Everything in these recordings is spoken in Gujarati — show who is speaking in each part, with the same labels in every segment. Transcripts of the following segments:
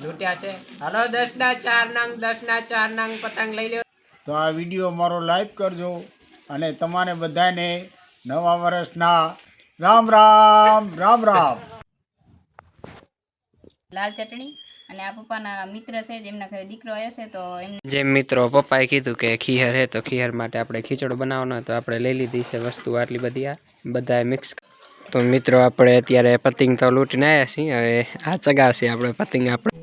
Speaker 1: લૂંટ્યા છે. હાલો 10 ના 4 નંગ 10 ના 4 નંગ પતંગ લઈ લ્યો.
Speaker 2: તો આ વિડીયો મારો લાઈક કરજો અને તમારે બધાને નવા વર્ષના રામ રામ રામ રામ.
Speaker 3: લાલ ચટણી અને આ પપ્પાના મિત્ર છે જેમના ઘરે દીકરો આવ્યો છે તો એમને
Speaker 1: જેમ મિત્રો પપ્પાએ કીધું કે ખીહર હે તો ખીહર માટે આપણે ખીચડો બનાવવાનો તો આપણે લઈ લીધી છે વસ્તુ આટલી બધી આ બધાએ મિક્સ. તો મિત્રો આપણે અત્યારે પતંગ તો લૂંટીને આવ્યા છીએ. હવે આ ચગાવશે આપણે પતંગ આપણે.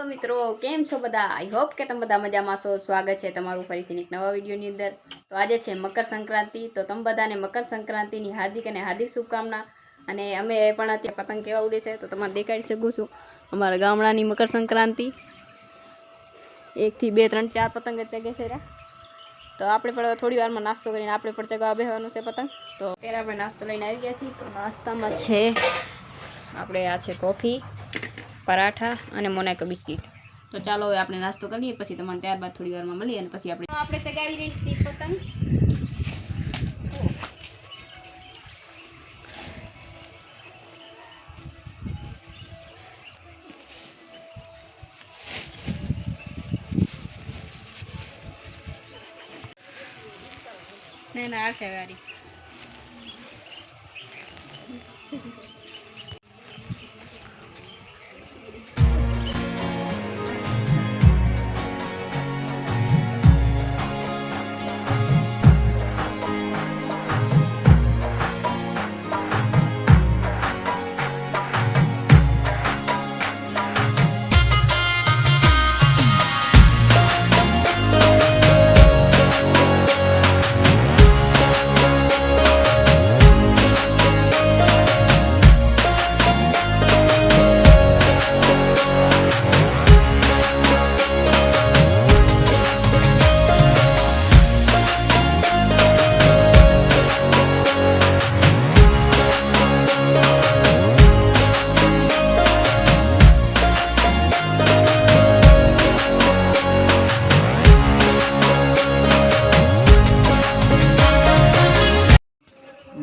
Speaker 3: મિત્રો કેમ છો બધા? આઈ હોપ કે તમે બધા મજામાં છો. સ્વાગત છે તમારું ફરીથી એક નવા વિડીયોની અંદર. તો આજે છે મકર સંક્રાંતિ, તો તમે બધાને મકર સંક્રાંતિની હાર્દિક અને હાર્દિક શુભકામના. અને અમે પણ અત્યારે પતંગ કેવા ઉડે છે તો તમારે દેખાડી શકું છું. અમારા ગામડાની મકર સંક્રાંતિ 1 થી 2 3 4 પતંગ જ ચગે છે. તો આપણે પણ થોડી વારમાં નાસ્તો કરીને આપણે પણ ચગાવવા બેસવાનું છે પતંગ. તો અત્યારે આપણે નાસ્તો લઈને આવી ગયા છીએ. તો નાસ્તામાં છે આપણે આ છે કોફી, પરાઠા અને મોનાકો બિસ્કિટ. તો ચાલો હવે આપણે નાસ્તો કરીએ, પછી તમને ત્યારબાદ થોડી વારમાં મળીએ અને પછી આપણે ચગાવી રહી છીએ પતંગ. ના આ છે ગાડી.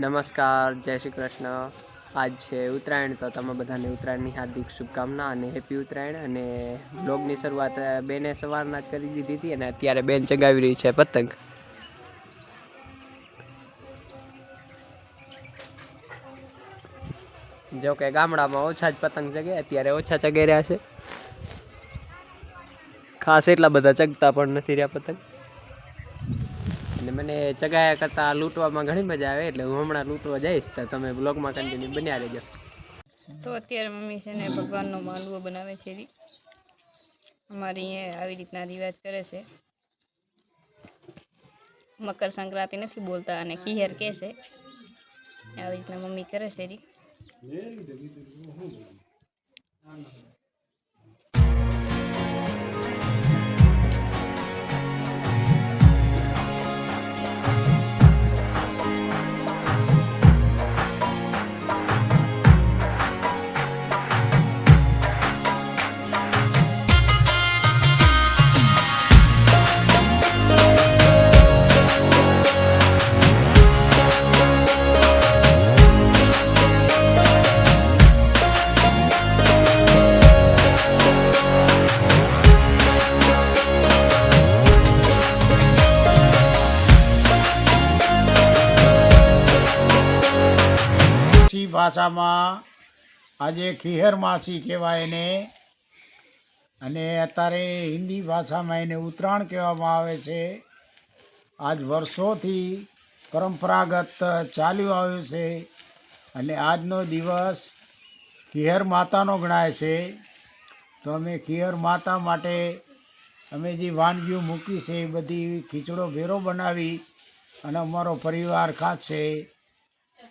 Speaker 1: નમસ્કાર, જય શ્રી કૃષ્ણ. આજ છે ઉત્તરાયણ, તો તમે બધાને ઉત્તરાયણની હાર્દિક શુભકામના અને હેપી ઉત્તરાયણ. અને બ્લોગની શરૂઆત બેને સવારના જ કરી દીધી હતી અને અત્યારે બેન ચગાવી રહી છે પતંગ. જો કે ગામડામાં ઓછા જ પતંગ ચગે, અત્યારે ઓછા ચગાઈ રહ્યા છે. ખાસ એટલા બધા ચગતા પણ નથી રહ્યા પતંગ. અને મને ચગાયા કરતાં લૂંટવામાં ઘણી મજા આવે, એટલે હું હમણાં લૂંટવા જઈશ. તો તમે બ્લોગમાં કન્ટિન્યુ બન્યા રહેજો.
Speaker 3: તો અત્યારે મમ્મી છે ને ભગવાનનો માલવો બનાવે છે. અમારી અહીંયા આવી રીતના રિવાજ કરે છે. મકર સંક્રાંતિ નથી બોલતા અને ખીહર કહે છે. આવી રીતના મમ્મી કરે છે.
Speaker 2: ભાષામાં આજે ખીહર માસી કહેવાય એને, અને અત્યારે હિન્દી ભાષામાં એને ઉત્તરાયણ કહેવામાં આવે છે. આજ વર્ષોથી પરંપરાગત ચાલ્યું આવ્યું છે અને આજનો દિવસ ખીહર માતાનો ગણાય છે. તો અમે ખીહર માતા માટે અમે જે વાનગીઓ મૂકી છે એ બધી ખીચડો ભેરો બનાવી અને અમારો પરિવાર ખાશે.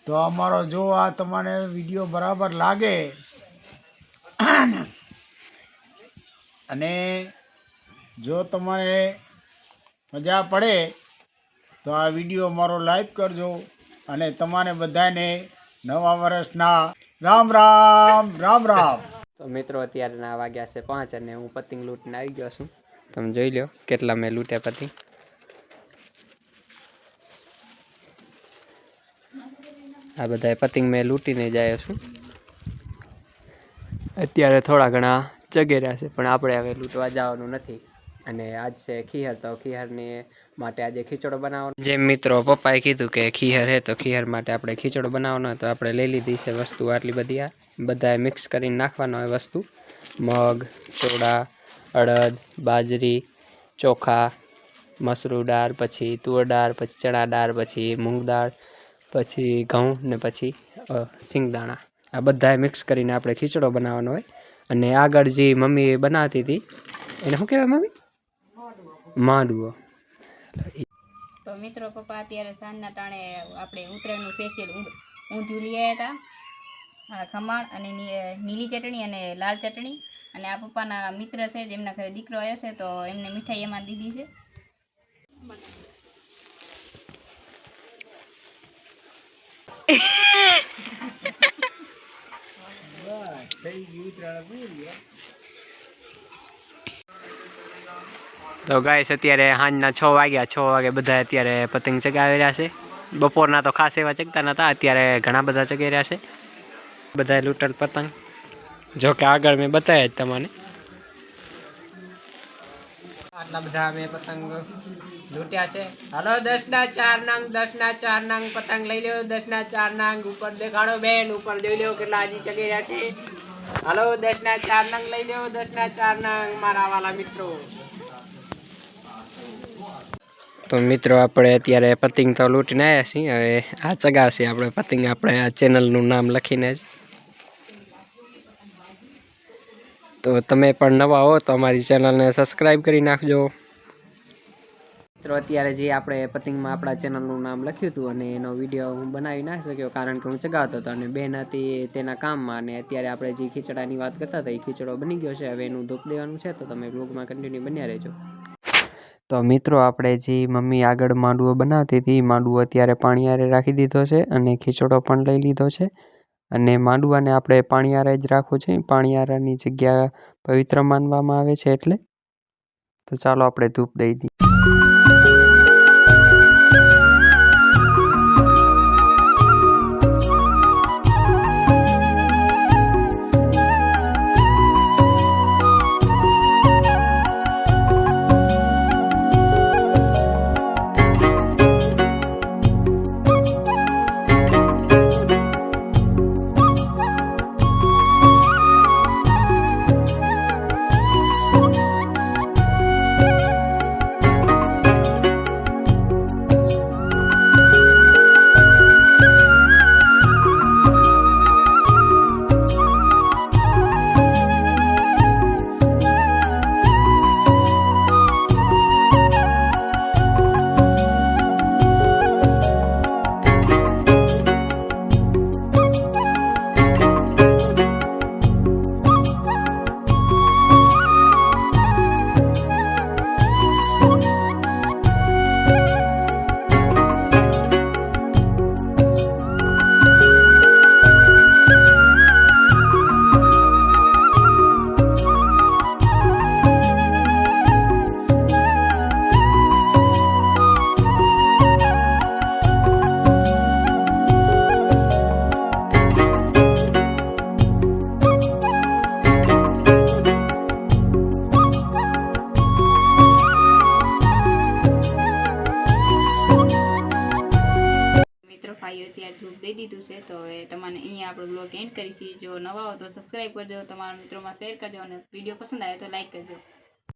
Speaker 2: તો અમારો જો આ તમને વિડીયો બરાબર લાગે અને જો તમારે મજા પડે તો આ વિડીયો મારો લાઈક કરજો અને તમારે બધાને નવા વર્ષના રામ રામ રામ રામ.
Speaker 1: તો મિત્રો અત્યારના વાગ્યા છે 5 અને હું પતંગ લૂંટીને આવી ગયો છું. તમે જોઈ લો કેટલા મેં લૂંટ્યા પતંગ. આ બધા પતંગ મેં લૂંટીને જાય છું. અત્યારે થોડા ઘણા જગી રહ્યા છે, પણ આપણે હવે લૂંટવા જવાનું નથી. અને આજ છે ખીહર, તો ખીહરની માટે આજે ખીચડો બનાવવાનો. જેમ મિત્રો પપ્પાએ કીધું કે ખીહર હે, તો ખીહર માટે આપણે ખીચડો બનાવવાનો. તો આપણે લઈ લીધી છે વસ્તુ આટલી બધી. આ બધાએ મિક્સ કરીને નાખવાનો હોય વસ્તુ: મગ, ચોળા, અડદ, બાજરી, ચોખા, મસૂર દાળ, પછી તુવેર દાળ, પછી ચણા દાળ, પછી મૂંગ દાળ, પછી ઘઉં ને પછી સિંગદાણા. આ બધાએ મિક્સ કરીને આપણે ખીચડો બનાવવાનો હોય. અને આગળ જે મમ્મી બનાવતી હતી એને શું કહેવાય મમ્મી? માંડવો.
Speaker 3: તો મિત્રો પપ્પા અત્યારે સાંજના ટાણે આપણે ઉત્તરાયણનું સ્પેશિયલ ઊંધિયું લઈ આવ્યા હતા. ખમણ અને નીલી ચટણી અને લાલ ચટણી. અને આ પપ્પાના મિત્ર છે, જેમના ઘરે દીકરો આવ્યો છે, તો એમને મીઠાઈ એમાં દીધી છે.
Speaker 1: તો ગાઈસ અત્યારે સાંજના 6 વાગ્યા. 6 વાગે બધા અત્યારે પતંગ ચગાવી રહ્યા છે. બપોરના તો ખાસ એવા ચગતા નહોતા, અત્યારે ઘણા બધા ચગાવી રહ્યા છે. બધા લૂંટલ પતંગ, જો કે આગળ મેં બતાવ્યા જ તમને. આટલા બધા મેં પતંગ લૂંટ્યા છે. હાલો 10ના 4 નંગ, 10ના 4 નંગ પતંગ લઈ લો. 10ના 4 નંગ ઉપર દેખાડો બેન, ઉપર જોઈ લો કેટલા હજી ચગી રહ્યા છે. હાલો 10ના 4 નંગ લઈ લો. 10ના 4 નંગ મારા વાલા મિત્રો. તો મિત્રો આપણે અત્યારે પતંગ તો લૂંટીને આવ્યા છીએ. હવે આ ચગાવશે આપણે પતંગ, આપણે આ ચેનલનું નામ લખીને જ. તો તમે પણ નવા હો તો અમારી ચેનલને સબસ્ક્રાઈબ કરી નાખજો. મિત્રો અત્યારે જે આપણે પતંગમાં આપણા ચેનલનું નામ લખ્યું હતું અને એનો વિડીયો હું બનાવી ના શક્યો, કારણ કે હું ચગાવતો હતો અને બેન હતી તેના કામમાં. અને અત્યારે આપણે જે ખીચડાની વાત કરતા હતા એ ખીચડો બની ગયો છે. હવે એનું ધૂપ દેવાનું છે, તો તમે બ્લોગમાં કન્ટિન્યુ બન્યા રહેજો. તો મિત્રો આપણે જે મમ્મી આગળ માંડવો બનાવતી હતી, માંડવો અત્યારે પાણીયારે રાખી દીધો છે અને ખીચડો પણ લઈ લીધો છે. અને માંડવાને આપણે પાણીયારે જ રાખવું છે, પાણીયારાની જગ્યા પવિત્ર માનવામાં આવે છે એટલે. તો ચાલો આપણે ધૂપ દઈ દઈએ. અત્યારે ધૂપ દઈ દીધું છે. તો હવે તમને અહીંયા આપણો બ્લોગ એન્ડ કરીશું. જો નવા હો તો સબસ્ક્રાઈબ કરજો, તમારા મિત્રોમાં શેર કરજો અને વિડીયો પસંદ આવે તો લાઈક કરજો.